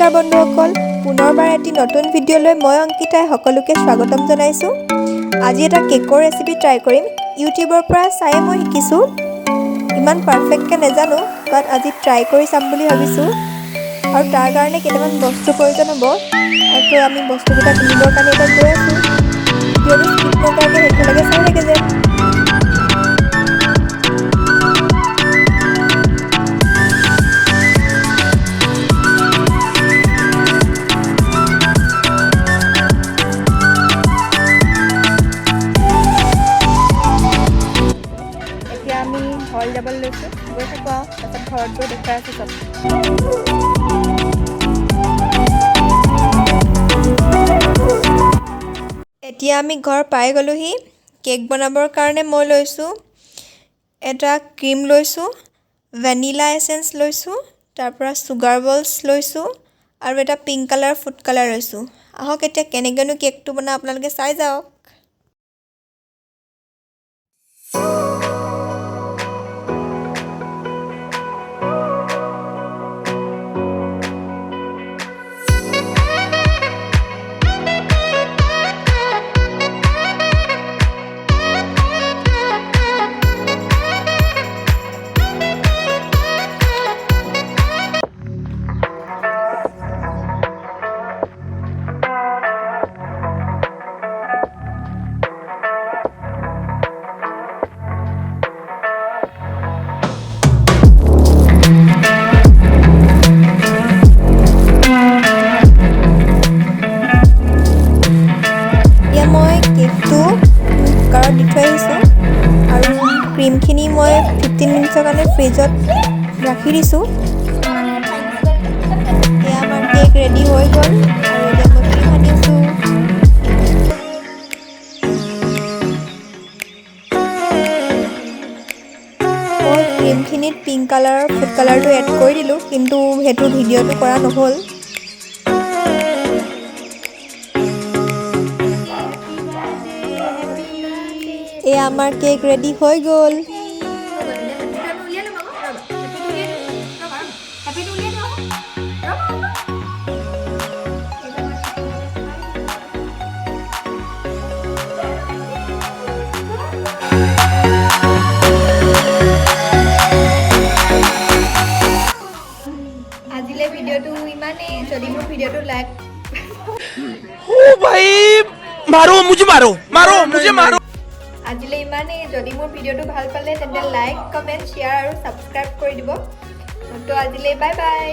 নমস্কাৰ বন্ধুসকল, পুনৰবাৰ এটি নতুন ভিডিঅ'লৈ মই অংকিতাই সকলোকে স্বাগতম জনাইছোঁ। আজি এটা কেকৰ ৰেচিপি ট্ৰাই কৰিম। ইউটিউবৰ পৰা চাই মই শিকিছোঁ। ইমান পাৰফেক্টকৈ নাজানো, বাট আজি ট্ৰাই কৰি চাম বুলি ভাবিছোঁ। আৰু তাৰ কাৰণে কেইটামান বস্তুৰ প্ৰয়োজন হ'ব। আৰু আমি বস্তুকেইটা কিনিবৰ কাৰণে এতিয়া গৈ আছোঁ। ভিডিঅ'টো স্কিপ নকৰাকৈ শেষলৈকে চাই থাকে যেন। এতিয়া আমি ঘৰ যাবলৈ লৈছোঁ, গৈ থাকোঁ আৰু তাৰপিছত ঘৰত গৈ দেখুৱাই আছোঁ চব। এতিয়া আমি ঘৰ পাই গ'লোহি। কেক বনাবৰ কাৰণে মই লৈছোঁ এটা ক্ৰীম লৈছোঁ, ভেনিলা এচেঞ্চ লৈছোঁ, তাৰপৰা চুগাৰ বলছ লৈছোঁ আৰু এটা পিংক কালাৰ ফুড কালাৰ লৈছোঁ। আহক এতিয়া কেনেকৈনো কেকটো বনাওঁ আপোনালোকে চাই যাওক। মই কেকটো কুকাৰত দি থৈ আহিছোঁ আৰু ক্ৰীমখিনি মই 15 মিনিটৰ কাৰণে ফ্ৰিজত ৰাখি দিছোঁ। এয়া আমাৰ কেক ৰেডি হৈ গ'ল আৰু এতিয়া মই ক্ৰীম সানি আছোঁ। মই ক্ৰীমখিনিত পিংক কালাৰৰ ফুড কালাৰটো এড কৰি দিলোঁ, কিন্তু সেইটো ভিডিঅ'টো কৰা নহ'ল। এয়া আমাৰ কেক ৰেডি হৈ গ'ল। আজিলৈ ভিডিঅ'টো ইমানেই। যদি মোৰ ভিডিঅ'টো লাইক আজিলৈ ইমানেই। যদি মোৰ ভিডিঅ'টো ভাল পালে তেন্তে লাইক, কমেণ্ট, শ্বেয়াৰ আৰু ছাবস্ক্ৰাইব কৰি দিব। তো আজিলৈ বাই বাই।